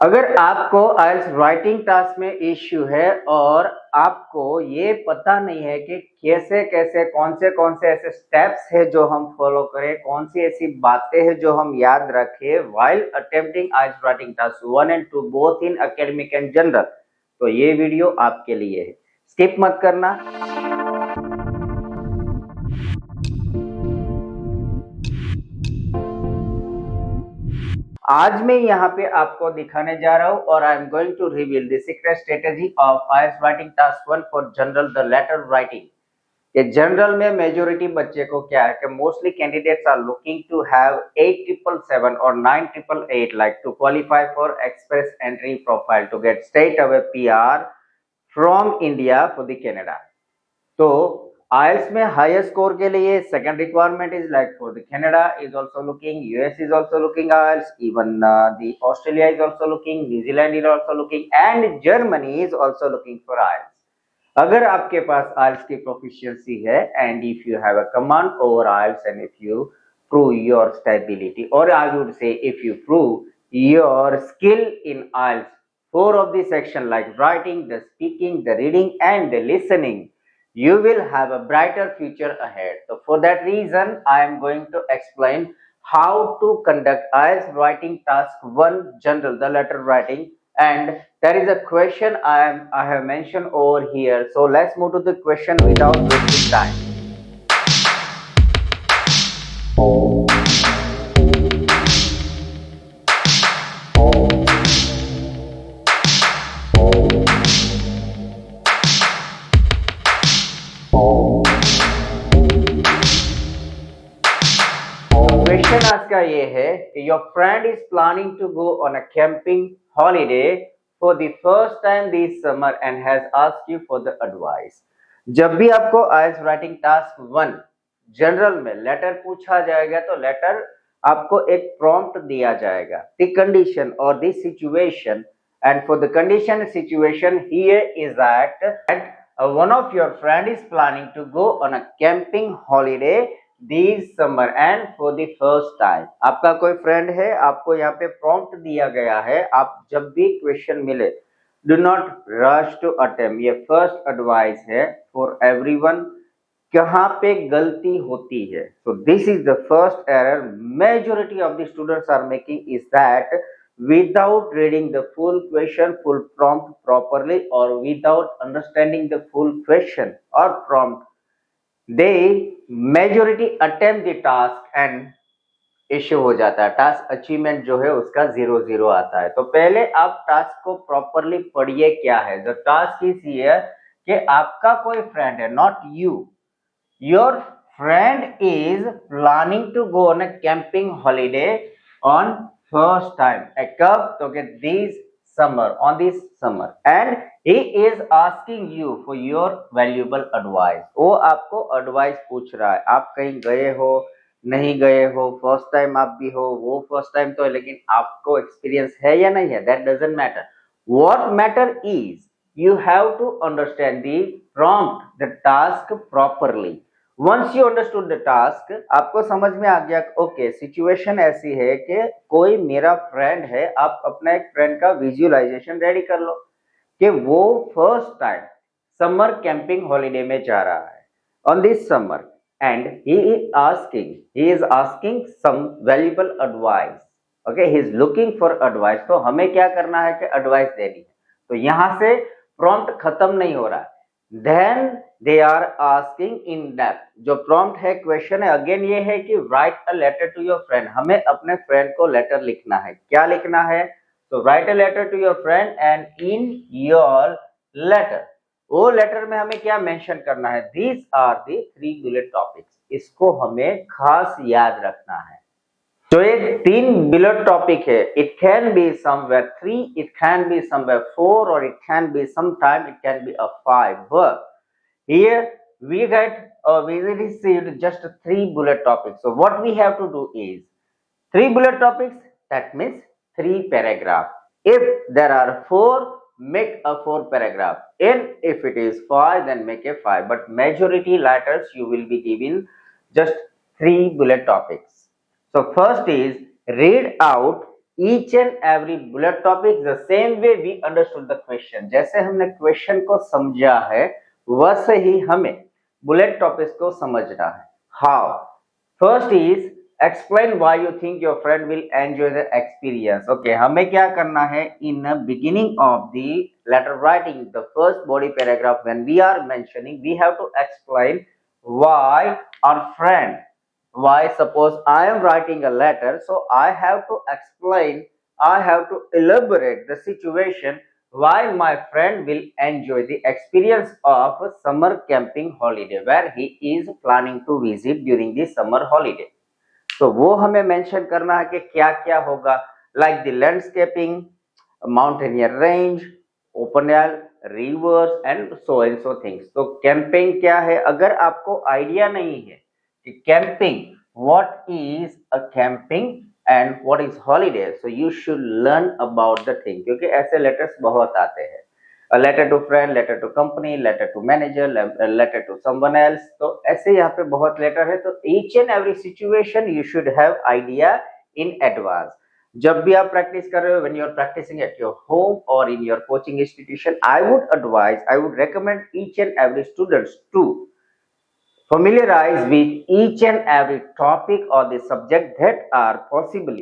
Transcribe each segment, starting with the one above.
अगर आपको IELTS writing task में इश्यू है और आपको ये पता नहीं है कि कैसे कैसे कौन से ऐसे स्टेप्स है जो हम फॉलो करें, कौन सी ऐसी बातें हैं जो हम याद रखें while attempting IELTS writing task 1 and 2 both in academic and general, तो ये वीडियो आपके लिए है, स्किप मत करना। आज मैं यहाँ पे आपको दिखाने जा रहा हूँ और I am going to reveal the secret strategy of IELTS writing task 1 for general the letter writing. ये जनरल में मेजोरिटी बच्चे को क्या है कि mostly candidates are looking to have 8777 और 9888 like to qualify for Express Entry profile to get straight away PR from India for the Canada. तो IELTS में हायर स्कोर के लिए second requirement is like for the Canada is also looking, US is also looking IELTS, even the Australia is also looking, New Zealand is also looking and Germany is also looking for IELTS। अगर आपके पास IELTS की proficiency है and if you have a command over IELTS and if you prove your stability, or I would say if you prove your skill in IELTS, four of the section like writing, the speaking, the reading and the listening, you will have a brighter future ahead. So for that reason I am going to explain how to conduct IELTS writing task 1 general, the letter writing, and there is a question I have mentioned over here. So let's move to the question without wasting time. Question आज का ये है कि your friend is planning to go on a camping holiday for the first time this summer and has asked you for the advice. जब भी आपको IELTS writing task 1 general में letter पूछा जाएगा तो लेटर आपको एक प्रॉम्प्ट दिया जाएगा, द कंडीशन और the situation, and for the condition situation here is that one of your friend is planning to go on a camping holiday this summer and for the first time। आपका कोई friend है, आपको यहाँ पे prompt दिया गया है, आप जब भी क्वेश्चन मिले do not rush to attempt. ये फर्स्ट एडवाइस है फॉर एवरीवन, कहाँ पे गलती होती है। so this is the first error majority of the students are making, is that without reading the full question, full prompt properly, or without understanding the full question or prompt, they majority attempt the task and issue हो जाता है, task achievement जो है उसका 0 आता है। तो पहले आप टास्क को प्रॉपरली पढ़िए। क्या है द टास्क इज हियर कि आपका कोई फ्रेंड है, not you, your friend is planning to go on a camping holiday on first time, a cup to get this summer, on this summer, and he is asking you for your valuable advice। वो आपको advice पूछ रहा है, आप कहीं गए हो नहीं गए हो, फर्स्ट टाइम आप भी हो, वो फर्स्ट टाइम तो है, लेकिन आपको एक्सपीरियंस है या नहीं है, that doesn't matter. What matter is you have to understand the prompt, the task properly. Once you understood the task, आपको समझ में आ गया ओके सिचुएशन ऐसी है कि कोई मेरा फ्रेंड है, आप अपना एक फ्रेंड का विजुअलाइजेशन रेडी कर लो कि वो first time summer camping holiday में जा रहा है on this summer and he is asking some valuable advice. Okay, he is looking for advice. तो हमें क्या करना है कि एडवाइस देनी है। तो यहां से प्रॉम्प्ट खत्म नहीं हो रहा है, then they are asking in depth। जो prompt है, क्वेश्चन है, अगेन ये है कि write a letter to your friend। हमें अपने फ्रेंड को लेटर लिखना है। क्या लिखना है? तो write a letter to your friend and in your letter, वो लेटर में हमें क्या मेंशन करना है? These are the 3 bullet topics। इसको हमें खास याद रखना है। तो ये 3 बुलेट टॉपिक है। It can be somewhere 3, it can be somewhere 4, और it can B sometime it can B a 5, but here we received just 3 bullet topics। So what we have to do is 3 bullet topics, that means 3 paragraph। If there are 4, make a 4 paragraph, and if it is 5 then make a 5, but majority letters you will be given just 3 bullet topics। So first is read out each and every bullet topic the same way we understood the question. जैसे हमने question को समझा है वैसे ही हमें bullet topics को समझना है. How? First is explain why you think your friend will enjoy the experience. Okay, हमें क्या करना है? In the beginning of the letter writing, the first body paragraph, when we are mentioning, we have to explain why our friend. Why? Suppose I am writing a letter, so I have to explain, I have to elaborate the situation why my friend will enjoy the experience of a summer camping holiday where he is planning to visit during the summer holiday. तो वो हमें mention करना है कि क्या क्या होगा, like the landscaping, mountaineer range, open air, reverse and so things. तो कैंपिंग क्या है? अगर आपको आइडिया नहीं है कि camping, what is a camping and what is holiday, so you should learn about the thing, क्योंकि ऐसे लेटर्स बहुत आते हैं. A letter to friend, letter to company, letter to manager, letter to someone else. तो ऐसे यहाँ पे बहुत लेटर है. तो each and every situation you should have idea in advance. जब भी आप प्रैक्टिस कर रहे हो, when you are practicing at your home or in your coaching institution, I would recommend each and every students to familiarize with each and every topic or the subject that are possible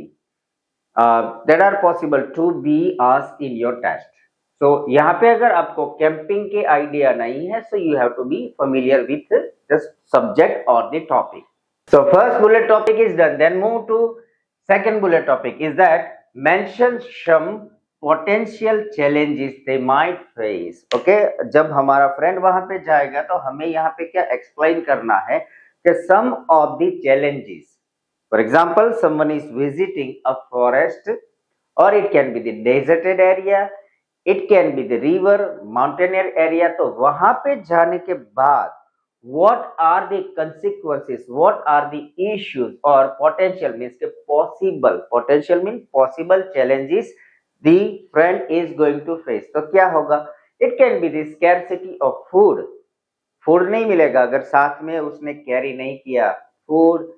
to be asked in your test. So यहाँ पे अगर आपको camping के idea नहीं है, so you have to be familiar with the subject or the topic. So first bullet topic is done. Then move to second bullet topic is that mention some potential challenges they might face. Okay, जब हमारा friend वहां पे जाएगा तो हमें यहाँ पे क्या एक्सप्लेन करना है कि some of the challenges. For example, someone is visiting a forest, or it can be the deserted area. It can be the river, mountaineer area. तो वहां पे जाने के बाद what are the consequences, what are the issues और potential means के possible, potential mean possible challenges the friend is going to face. तो क्या होगा? It can be the scarcity of food. Food नहीं मिलेगा अगर साथ में उसने कैरी नहीं किया फूड,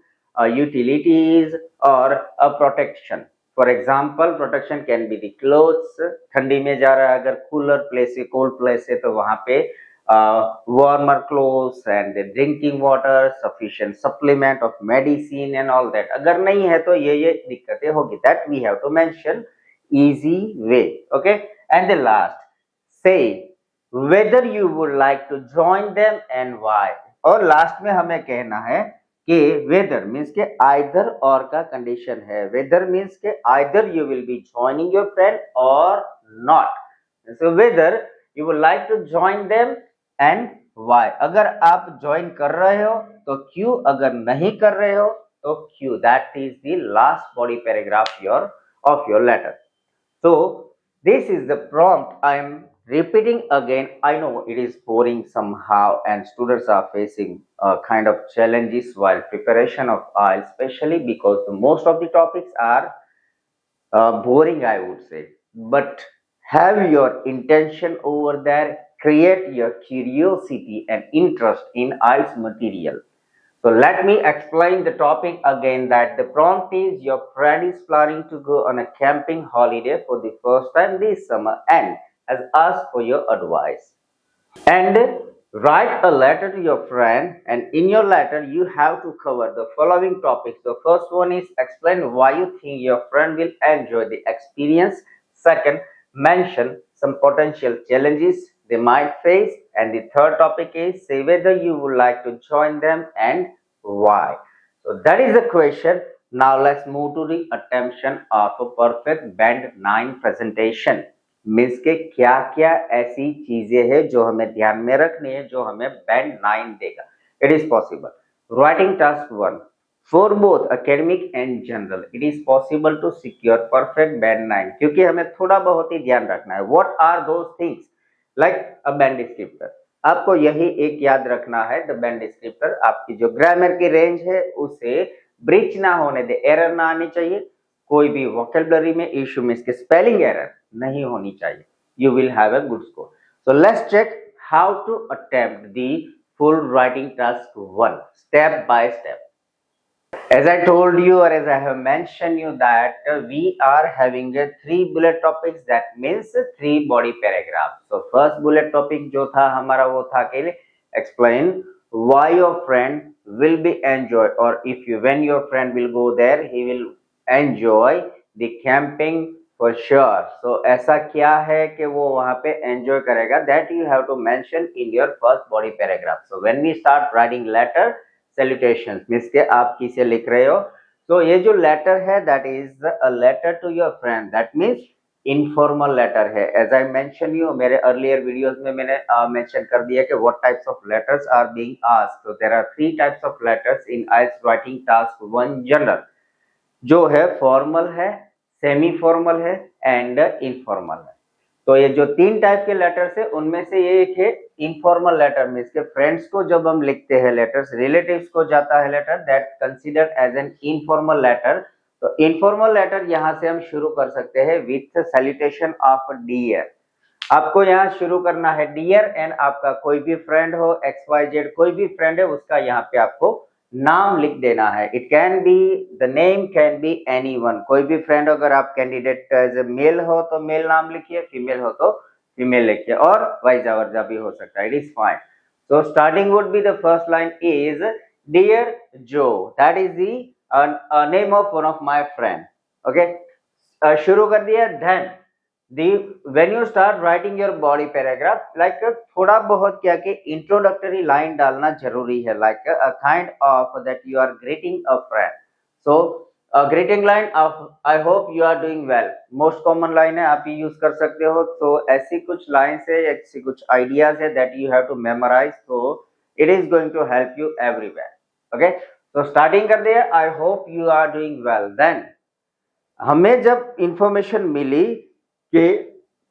यूटिलिटीज और protection. For example, protection can be the clothes. ठंडी में जा रहा है, अगर कूलर प्लेस है, कोल्ड प्लेस है, तो वहां पे warmer clothes and drinking water, sufficient supplement of medicine and all that. अगर नहीं है तो ये दिक्कतें होगी. That we have to mention easy way. Okay, and the last, say whether you would like to join them and why. और last में हमें कहना है कि वेदर मीन्स के आइदर और का कंडीशन है. वेदर मीन्स के either you will be joining your friend or not. So whether you would like to join them and why. अगर आप ज्वाइन कर रहे हो तो क्यों, अगर नहीं कर रहे हो तो क्यों. That is the last body paragraph of your letter. So this is the prompt. I am repeating again. I know it is boring somehow and students are facing kind of challenges while preparation of IELTS, especially because most of the topics are boring, I would say. But have your intention over there, create your curiosity and interest in IELTS material. So let me explain the topic again. That the prompt is, your friend is planning to go on a camping holiday for the first time this summer and has asked for your advice. And write a letter to your friend, and in your letter you have to cover the following topics. The first one is explain why you think your friend will enjoy the experience. Second, mention some potential challenges they might face, and the third topic is say whether you would like to join them and why. So that is the question. Now let's move to the attention of a perfect band 9 presentation. Means के क्या क्या ऐसी चीजें हैं जो हमें ध्यान में रखनी है, जो हमें बैंड 9 देगा. It is possible writing task 1 for both academic and general. It is possible to secure perfect band 9, क्योंकि हमें थोड़ा बहुत ही ध्यान रखना है. What are those things? Like a band descriptor. आपको यही एक याद रखना है. द बैंड डिस्क्रिप्टर आपकी जो ग्रामर की रेंज है उसे ब्रीच ना होने दे, एरर ना आनी चाहिए. कोई भी वोकैबुलरी में इश्यू में इसके स्पेलिंग एरर नहीं होनी चाहिए. You will have a good score. So let's check how to attempt the full writing task 1 step by step. As I told you or as I have mentioned you that we are having a 3 bullet topics, that means 3 body paragraphs. So first bullet topic जो था हमारा वो था कि explain why your friend will be enjoy, or if you when your friend will go there he will enjoy the camping for sure. So ऐसा क्या है कि वो वहाँ पे enjoy करेगा, that you have to mention in your first body paragraph. So when we start writing letter salutations means के आप किसे लिख रहे हो, तो ये जो लेटर है that is a letter to your friend, that means informal letter है. एज आई मेंशन यू, मेरे अर्लियर वीडियोस में मैंने मेंशन कर दिया कि what types of letters are being asked. So there are 3 types of letters in IELTS writing task 1 general, जो है formal है, सेमी फॉर्मल है एंड इनफॉर्मल है. तो ये जो 3 टाइप के लेटर्स है उनमें से ये एक है इनफॉर्मल लेटर, मीन्स के फ्रेंड्स को जब हम लिखते हैं लेटर्स, रिलेटिव्स को जाता है letter, that considered as an informal letter. तो इनफॉर्मल लेटर यहाँ से हम शुरू कर सकते हैं विथ सैल्यूटेशन ऑफ डियर. आपको यहाँ शुरू करना है डियर एंड आपका कोई भी फ्रेंड हो, XYZ कोई भी फ्रेंड है उसका यहाँ पे आपको नाम लिख देना है. It can be the name can be anyone, कोई भी फ्रेंड, अगर आप कैंडिडेट एज ए मेल हो तो मेल नाम लिखिए, फीमेल हो तो फीमेल लिखिए, और वाइजा वर्जा भी हो सकता है, it is fine. So starting would be the first line is dear Jo, that is the name of one of my friend. Okay, शुरू कर दिया. Then when you start writing your body paragraph, like थोड़ा बहुत क्या कि introductory line डालना जरूरी है, like a kind of that you are greeting a friend. So a greeting line of I hope you are doing well, most common line है, आप ये use कर सकते हो. तो ऐसी कुछ lines है, ऐसी कुछ ideas है that you have to memorize, so it is going to help you everywhere. Okay, so starting कर दिया I hope you are doing well. Then हमें जब information मिली कि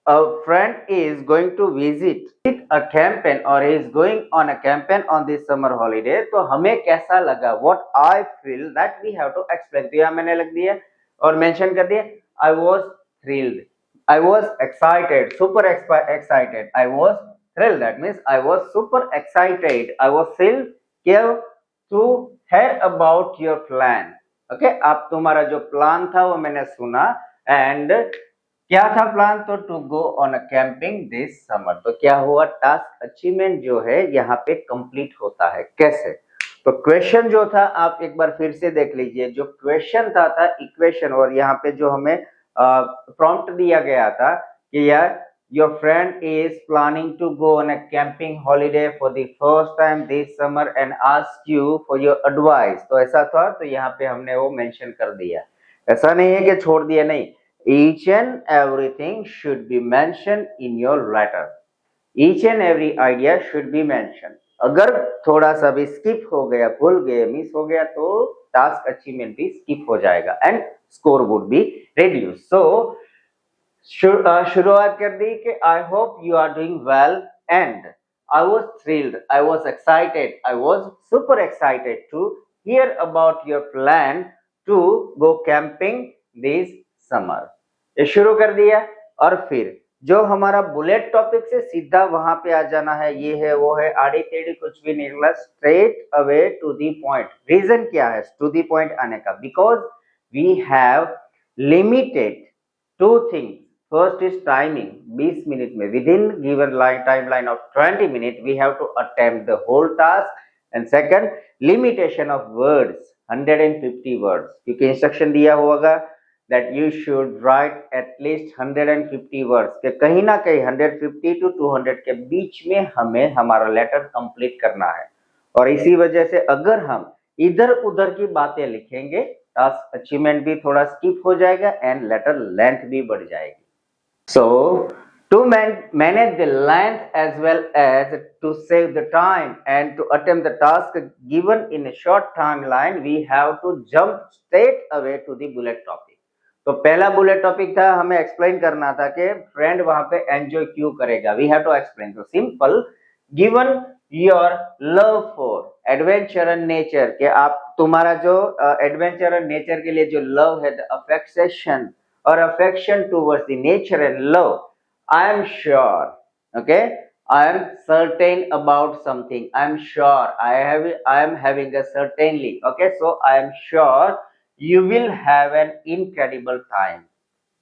a friend is going to visit a campaign or is going on a campaign on this summer holiday, तो हमें कैसा लगा, what I feel, that we have to explain. तो यहाँ मैंने लिख दिया और मेंशन कर दिया I was thrilled, I was excited, super excited, I was thrilled, that means I was super excited, I was thrilled to hear about your plan. Okay, आप तुम्हारा जो प्लान था वो मैंने सुना, एंड क्या था प्लान, तो to go on a camping this summer. तो क्या हुआ, टास्क अचीवमेंट जो है यहाँ पे कंप्लीट होता है. कैसे, तो क्वेश्चन जो था आप एक बार फिर से देख लीजिए. जो क्वेश्चन था इक्वेशन, और यहाँ पे जो हमें प्रॉम्प्ट दिया गया था कि यार your friend is planning to go on a camping holiday for the first time this summer and ask you for your advice. तो ऐसा था, तो यहाँ पे हमने वो मेंशन कर दिया. ऐसा नहीं है कि छोड़ दिया, नहीं, each and everything should be mentioned in your letter. Each and every idea should be mentioned. अगर थोड़ा सा भी स्किप हो गया, भूल गए, मिस हो गया, तो टास्क अचीवमेंट भी स्किप हो जाएगा and score would be reduce. सो शुरुआत कर दी कि I hope you are doing well and I was thrilled, I was excited, I was super excited to hear about your plan to go camping this summer. ये शुरू कर दिया, और फिर जो हमारा बुलेट टॉपिक से सीधा वहां पे आ जाना है, ये है वो है, आड़ी टेढ़ी कुछ भी निकला, straight away to the point. Reason क्या है टू दी पॉइंट आने का, because we have limited 2 things. First is timing, 20 minute में within given timeline of 20 minute we have to attempt the whole task. And second, limitation of words, 150 words, क्योंकि instruction दिया होगा that you should write at least 150 words, के कहीं ना कहीं 150 to 200 के बीच में हमें हमारा लेटर कंप्लीट करना है. और इसी वजह से अगर हम इधर उधर की बातें लिखेंगे, टास्क अचीवमेंट भी थोड़ा स्किप हो जाएगा एंड लेटर लेंथ भी बढ़ जाएगी. So to manage the length as well as to save the time and to attempt the task given in a short timeline, we have to jump straight away to the bullet topic. तो पहला bullet topic था, हमें explain करना था कि friend वहां पे enjoy क्यों करेगा. We have to explain. तो simple, given your love for adventure and nature, के आप तुम्हारा जो एडवेंचर एंड नेचर के लिए जो लव है, द अफेक्शन और affection towards the nature and love, I am sure, okay, I am certain about something. I am sure. I am having a certainly. Okay, so I am sure you will have an incredible time.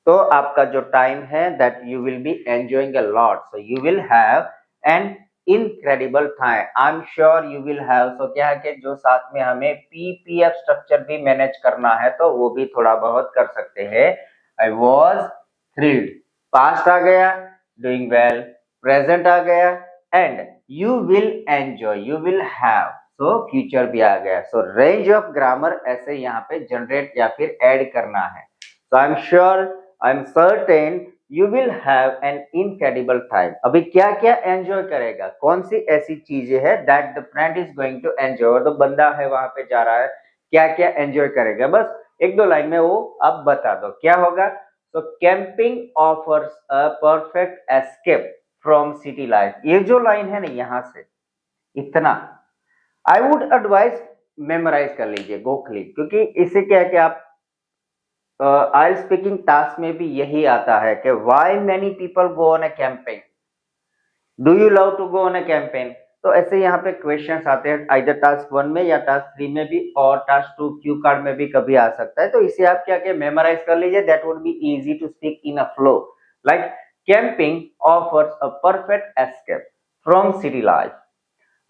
तो आपका जो time है that you will be enjoying a lot, so you will have an incredible time. I am sure you will have, so क्या है कि जो साथ में हमें पीपीएफ स्ट्रक्चर भी मैनेज करना है तो वो भी थोड़ा बहुत कर सकते हैं। आई वॉज थ्रिल्ड, पास्ट आ गया, डूइंग वेल प्रेजेंट आ गया, and you will enjoy, you will have, so future भी आ गया। सो रेंज ऑफ ग्रामर ऐसे यहाँ पे जनरेट या फिर ऐड करना है। So I am sure, I am certain you will have an incredible time. अभी क्या क्या एंजॉय करेगा, कौन सी ऐसी चीजें है that the friend is going to enjoy, तो बंदा है वहां पे जा रहा है, क्या क्या एंजॉय करेगा, बस एक दो लाइन में वो अब बता दो क्या होगा। तो camping offers a perfect escape from city life, ये जो लाइन है ना यहां से इतना आई वुड एडवाइस मेमोराइज कर लीजिए, गो क्लिक, क्योंकि इससे क्या है कि आप IELTS स्पीकिंग टास्क में भी यही आता है कि why many people go on a campaign, do you love to go on a campaign. तो ऐसे यहाँ पे क्वेश्चंस आते हैं आइदर टास्क 1 में या टास्क 3 में भी, और टास्क 2 क्यू कार्ड में भी कभी आ सकता है। तो इसे आप क्या क्या मेमोराइज कर लीजिए, that would be easy to speak in a flow. Like camping offers a perfect escape from city life,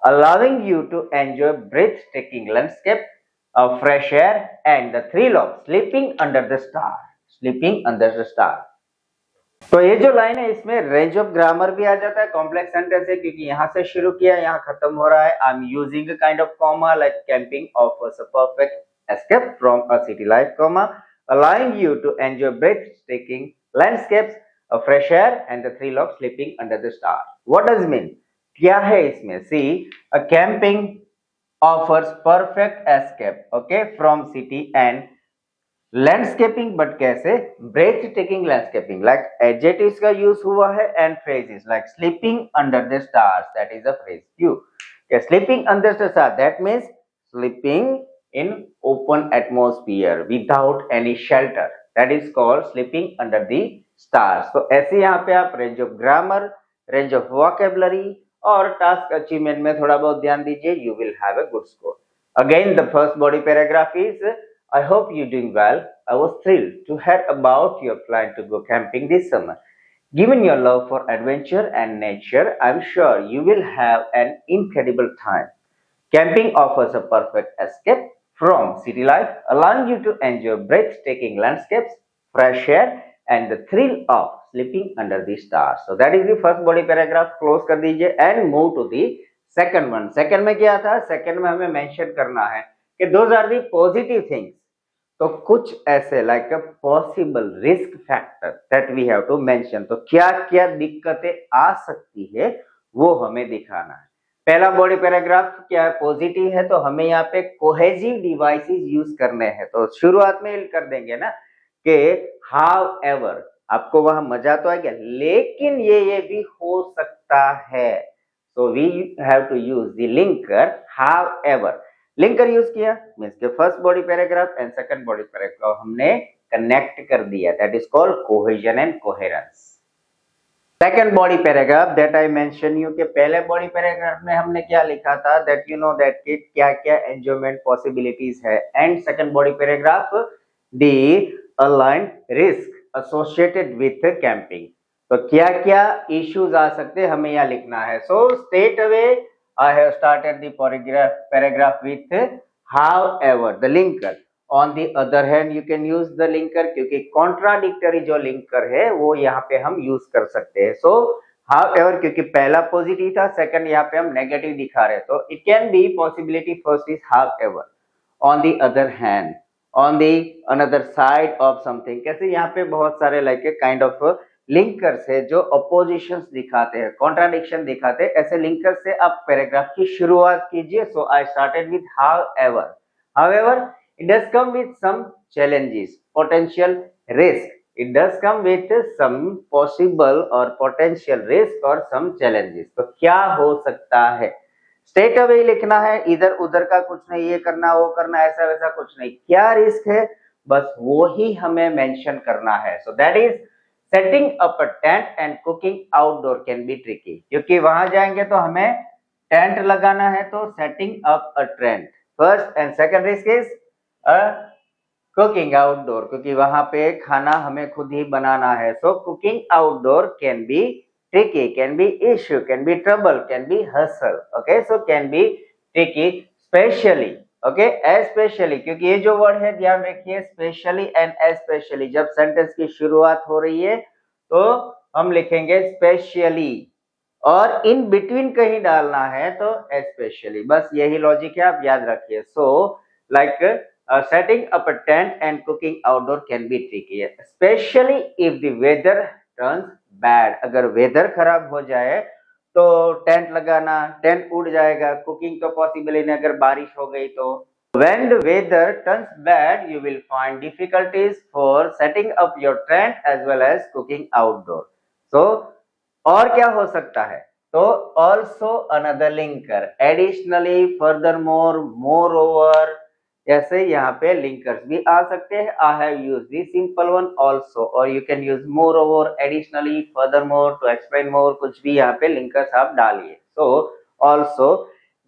allowing you to enjoy breathtaking landscape, fresh air, and the thrill of sleeping under the star. Sleeping under the star. तो ये जो line है इसमें range of grammar भी आ जाता है, complex sentence है क्योंकि यहाँ से शुरू किया यहाँ खत्म हो रहा है। I am using kind of comma like camping offers a perfect escape from a city life, comma allowing you to enjoy breathtaking landscapes, a fresh air, and the thrill of sleeping under the stars. What does it mean? क्या है इसमें? See, a camping offers perfect escape, okay, from city and landscaping, but कैसे? Breath taking landscaping, like adjectives का use हुआ है and phrases like sleeping under the stars, that is a phrase. क्यों? Sleeping under the star, that means sleeping in open atmosphere without any shelter, that is called sleeping under the stars. तो ऐसे यहाँ पे आप range of grammar, range of vocabulary और task achievement में थोड़ा बहुत ध्यान दीजिए, you will have a good score. Again the first body paragraph is I hope you're doing well. I was thrilled to hear about your plan to go camping this summer. Given your love for adventure and nature, I'm sure you will have an incredible time. Camping offers a perfect escape from city life, allowing you to enjoy breathtaking landscapes, fresh air, and the thrill of sleeping under the stars. So that is the first body paragraph. Close कर दीजिए and move to the second one. Second में क्या था? Second में हमें mention करना है कि those are the positive things. तो कुछ ऐसे like a possible risk factor that we have to mention, तो क्या क्या दिक्कतें आ सकती है वो हमें दिखाना है। पहला बॉडी पैराग्राफ क्या है? पॉजिटिव है, तो हमें यहाँ पे कोहेसिव डिवाइसेस यूज करने हैं। तो शुरुआत में कर देंगे ना कि हाउ एवर, आपको वहां मजा तो आएगा लेकिन ये भी हो सकता है, so we have to use the linker however. Linker use किया मींस के first body paragraph and second body paragraph हमने कनेक्ट कर दिया, that is called cohesion and coherence. Second body paragraph that I mention you के पहले body paragraph में हमने क्या लिखा था, दैट यू नो दैट कि क्या क्या एंजॉयमेंट पॉसिबिलिटीज है, and second body paragraph the aligned risk associated with camping, तो क्या क्या इश्यूज आ सकते हैं हमें यहाँ लिखना है। So straight away I have started the paragraph with however the linker. On the other hand, you can use the linker क्योंकि contradictory जो linker है वो यहाँ पे हम use कर सकते हैं। So however क्योंकि पहला positive था, second यहाँ पे हम negative दिखा रहे हैं, तो it can be possibility first is however, on the other hand, on the another side of something, कैसे यहाँ पे बहुत सारे like a kind of linkers है जो अपोजिशन दिखाते हैं, कॉन्ट्राडिक्शन दिखाते हैं, ऐसे लिंकर से आप पैराग्राफ की शुरुआत कीजिए। So I started with however, however it does come with some challenges, potential risk, it does come with some possible और पोटेंशियल रिस्क और सम चैलेंजेस। तो क्या हो सकता है? स्ट्रेट अवे लिखना है, इधर उधर का कुछ नहीं, ये करना वो करना, ऐसा वैसा कुछ नहीं, क्या रिस्क है बस वो ही हमें मेंशन करना है। So that is setting up a tent and cooking outdoor can be tricky, क्योंकि वहां जाएंगे तो हमें टेंट लगाना है, तो setting up a tent first, and second risk is cooking outdoor, क्योंकि वहां पे खाना हमें खुद ही बनाना है। So cooking outdoor can be tricky, can be issue, can be trouble, can be hassle. Okay, so can be tricky specially. Okay, especially, क्योंकि ये जो वर्ड है ध्यान रखिए, स्पेशली एंड एस्पेशली, जब सेंटेंस की शुरुआत हो रही है तो हम लिखेंगे स्पेशली, और इन बिटवीन कहीं डालना है तो एस्पेशली। बस यही लॉजिक है, आप याद रखिए। So like setting up a tent and cooking outdoor can be tricky, specially if the weather turns bad. अगर वेदर खराब हो जाए तो टेंट लगाना, टेंट उड़ जाएगा, कुकिंग तो पॉसिबल ही नहीं अगर बारिश हो गई तो। When the weather turns bad, you will find difficulties for setting up your tent as well as cooking outdoor. So, और क्या हो सकता है? तो also another linker, additionally, furthermore, moreover, ऐसे यहाँ पे linkers भी आ सकते हैं। I have used the simple one also, or you can use moreover, additionally, furthermore to explain more, कुछ भी यहाँ पे linkers आप डालिए। So, also,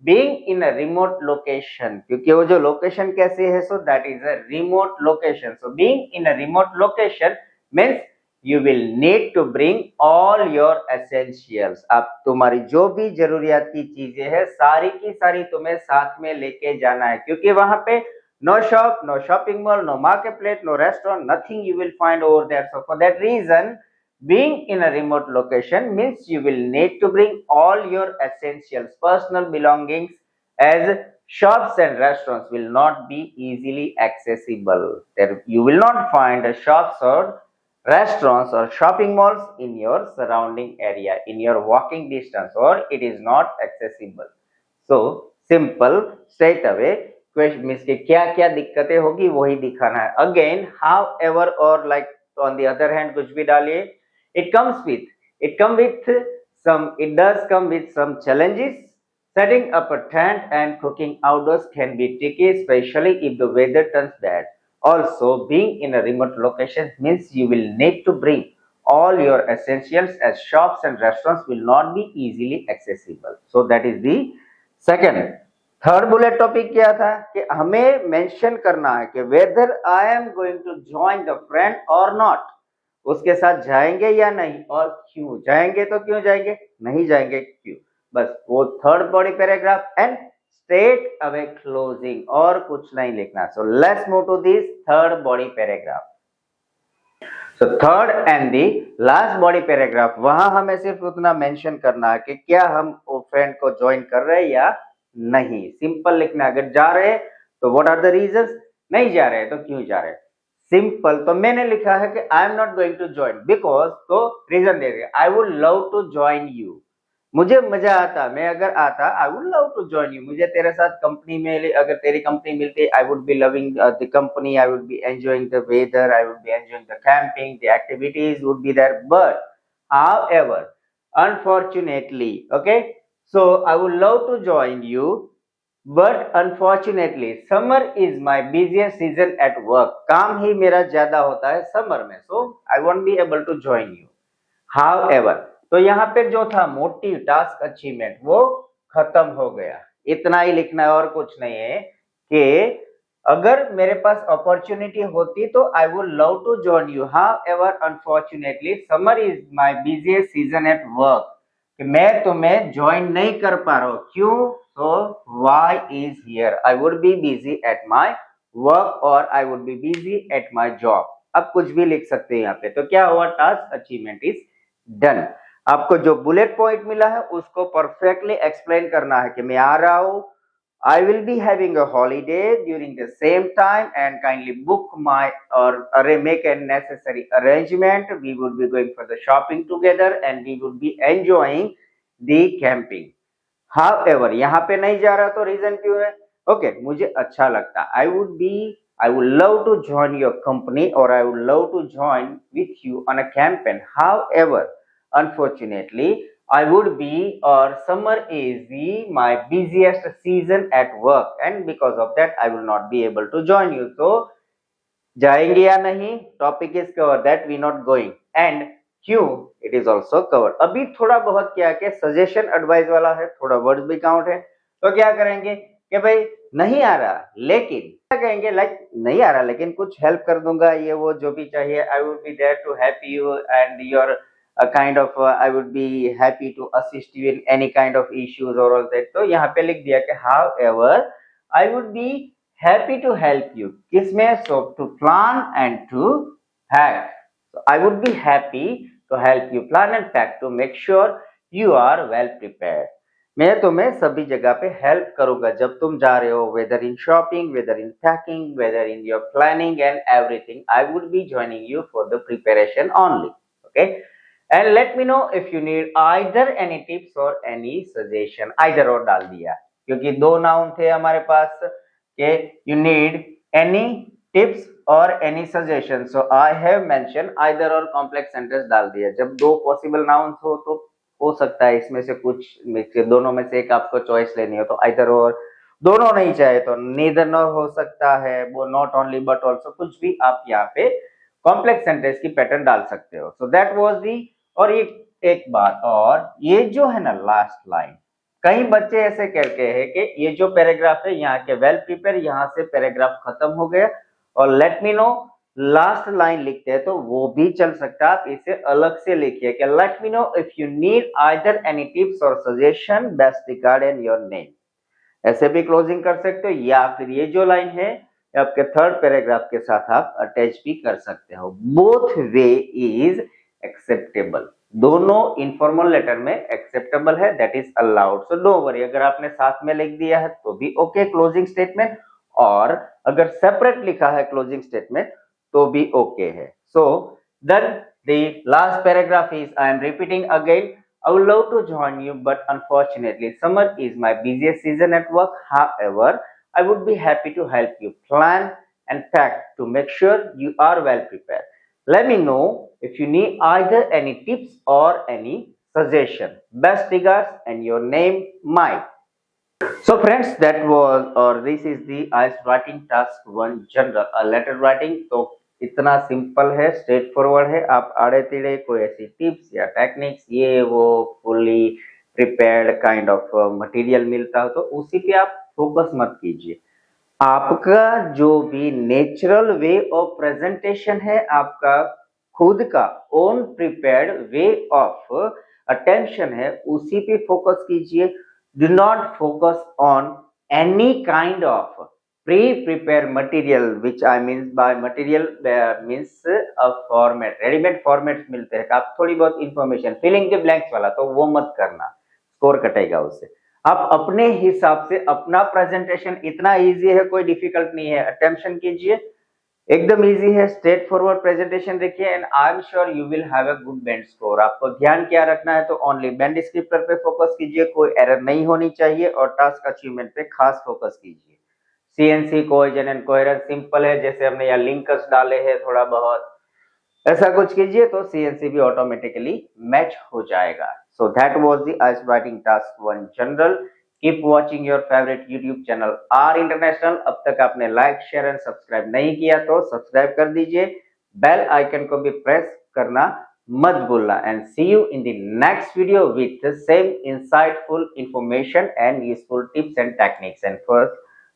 being in a remote location, क्योंकि वो जो लोकेशन कैसे है, so that is a remote location. So being in a remote location means you will need to bring all your essentials. अब तुम्हारी जो भी जरूरियात की चीजें हैं सारी की सारी तुम्हें साथ में लेके जाना है, क्योंकि वहां पे no shop, no shopping mall, no marketplace, no restaurant, nothing you will find over there. So for that reason, being in a remote location means you will need to bring all your essentials, personal belongings, as shops and restaurants will not be easily accessible. There you will not find shops or restaurants or shopping malls in your surrounding area, in your walking distance, or it is not accessible. So simple, straight away question means के क्या क्या दिक्कतें होगी वही दिखाना है। Again how ever और like, on the other hand कुछ भी डालिए। It comes with it does come with some challenges. Setting up a tent and cooking outdoors can be tricky, especially if the weather turns bad. Also, being in a remote location means you will need to bring all your essentials, as shops and restaurants will not be easily accessible. So that is the second. Third bullet topic क्या था कि हमें mention करना है कि whether I am going to join the friend or not, उसके साथ जाएंगे या नहीं, और क्यों जाएंगे, तो क्यों जाएंगे, नहीं जाएंगे क्यों। बस वो third body paragraph and straight away closing, और कुछ नहीं लिखना। So let's move to this third body paragraph. So third and the last body paragraph, वहां हमें सिर्फ उतना मेंशन करना है कि क्या हम वो फ्रेंड को ज्वाइन कर रहे हैं या नहीं, सिंपल लिखना। अगर जा रहे तो व्हाट आर द रीजंस, नहीं जा रहे तो क्यों जा रहे, सिंपल। तो मैंने लिखा है कि I am not going to join because, तो रीजन दे दिया, I would love to join you, मुझे मजा आता, मैं अगर आता I would love to join you, मुझे तेरे साथ कंपनी में, अगर तेरी कंपनी मिलती I would be loving the company, I would be enjoying the weather, I would be enjoying the camping, the activities would be there, but however, unfortunately, okay, so I would love to join you, but unfortunately summer is my busiest season at work, काम ही मेरा ज्यादा होता है summer में, so I won't be able to join you. However, तो यहाँ पे जो था मोटिव टास्क अचीवमेंट वो खत्म हो गया, इतना ही लिखना है और कुछ नहीं है कि अगर मेरे पास अपॉर्चुनिटी होती तो I would love to join you, however unfortunately summer is my busiest season at work, कि मैं तुम्हें ज्वाइन नहीं कर पा रहा हूं, क्यों, so why is here, I would be busy at my work or I would be busy at my job. अब कुछ भी लिख सकते हैं यहाँ पे। तो क्या हुआ, टास्क अचीवमेंट इज डन। आपको जो बुलेट पॉइंट मिला है उसको परफेक्टली एक्सप्लेन करना है कि मैं आ रहा हूं, I will be having a holiday during the same time and kindly book my or make a necessary arrangement. We would be going for the shopping together and we would be enjoying the camping. However, यहाँ पे नहीं जा रहा तो reason क्यों है, okay, मुझे अच्छा लगता, I would love to join your company or I would love to join with you on a campaign. However, unfortunately, I would be, or summer is my busiest season at work and because of that I will not be able to join you. So जाएंगे या नहीं, topic is cover that we not going, and क्यों it is also covered. अभी थोड़ा बहुत क्या है, suggestion advice वाला है, थोड़ा वर्ड्स भी काउंट है। तो क्या करेंगे कि भाई नहीं आ रहा लेकिन क्या कहेंगे, लाइक नहीं आ रहा लेकिन कुछ हेल्प कर दूंगा, ये वो जो भी चाहिए, I would be there to help you and your kind of I would be happy to assist you in any kind of issues or all that। तो यहाँ पे लिख दिया कि however I would be happy to help you किसमें, so to plan and to pack। so I would be happy to help you plan and pack to make sure you are well prepared। मैं तुम्हें सभी जगह पे help करूंगा जब तुम जा रहे हो, whether in shopping, whether in packing, whether in your planning and everything. I would be joining you for the preparation only. Okay, and let me know if you need either any tips or any suggestion. Either or डाल दिया क्योंकि दो noun थे हमारे पास के you need any tips or any suggestion. So I have mention either और complex sentence डाल दिया। जब दो पॉसिबल नाउन्स हो तो हो सकता है इसमें से कुछ दोनों में से एक आपको चॉइस लेनी हो, तो आइदर और, दोनों नहीं चाहे तो नीदर नॉर हो सकता है, वो नॉट ओनली बट ऑल्सो, कुछ भी आप यहाँ पे कॉम्प्लेक्स सेंटेंस की पैटर्न डाल सकते हो। So that was the. और एक बात और, ये जो है ना लास्ट लाइन, कई बच्चे ऐसे करके हैं कि ये जो पैराग्राफ है यहाँ के वेल प्रिपेयर, यहाँ से पैराग्राफ खत्म हो गया और late me no last line लिखते हैं, तो वो भी चल सकता है। आप इसे अलग से लिखिए कि let me know if you need either any tips और suggestion, best regard and your name. ऐसे भी क्लोजिंग कर सकते हो, या फिर ये जो लाइन है आपके थर्ड पैराग्राफ के साथ आप अटैच भी कर सकते हो। बोथ वे इज एक्सेप्टेबल, दोनों इनफॉर्मल लेटर में एक्सेप्टेबल है, that is allowed. So don't worry, अगर आपने साथ में लिख दिया है तो भी ओके क्लोजिंग स्टेटमेंट, और अगर सेपरेट लिखा है क्लोजिंग स्टेटमेंट तो भी ओके है। So then the last paragraph is, I am repeating again, I would love to join you, but unfortunately, summer is my busiest season at work. However, I would be happy to help you plan and pack to make sure you are well prepared. Let me know if you need either any tips or any suggestion. Best regards and your name, Mike. So friends, that was or this is the IELTS Writing Task 1 General, a letter writing। तो इतना simple है, straight forward है। आप आड़े टेढ़े कोई ऐसी tips या टेक्निक्स, ये वो fully prepared kind of material मिलता हो तो उसी पे आप फोकस मत कीजिए। आपका जो भी नेचुरल वे ऑफ प्रेजेंटेशन है, आपका खुद का own prepared way of attention है, उसी पे फोकस कीजिए। Do not focus on any kind of pre-prepared material, which I means by material means a format, readymade format मिलते हैं। आप थोड़ी बहुत इंफॉर्मेशन फिलिंग के ब्लैंक्स वाला तो वो मत करना, स्कोर कटेगा उससे। आप अपने हिसाब से अपना प्रेजेंटेशन, इतना इजी है, कोई डिफिकल्ट नहीं है, अटेंशन कीजिए, एकदम इजी है, स्ट्रेट फॉरवर्ड प्रेजेंटेशन देखिए and I am sure you will have a good band score. आपको ध्यान क्या रखना है, तो ओनली बैंड डिस्क्रिप्टर पे फोकस कीजिए, कोई एरर नहीं होनी चाहिए, और टास्क अचीवमेंट पे खास फोकस कीजिए। CNC cohesion and coherence simple है, जैसे हमने यहाँ लिंकर्स डाले हैं थोड़ा बहुत, ऐसा कुछ कीजिए तो सीएनसी भी ऑटोमेटिकली मैच हो जाएगा। So that was the IELTS writing task 1 general. Keep watching your favourite YouTube channel are international. अब तक आपने लाइक शेयर एंड सब्सक्राइब नहीं किया तो सब्सक्राइब कर दीजिए, बेल आइकन को भी प्रेस करना मत भूलना। And see you in the next video with same insightful information and useful tips and techniques. And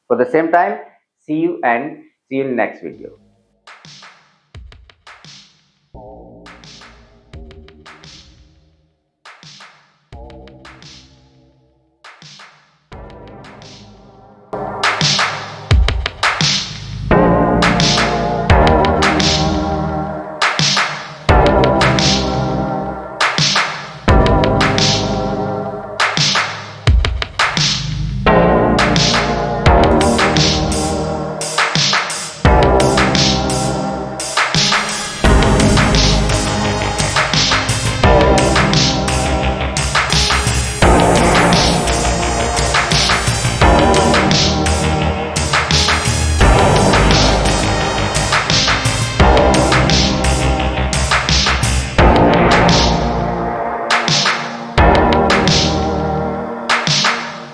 for the same time, see you in next video.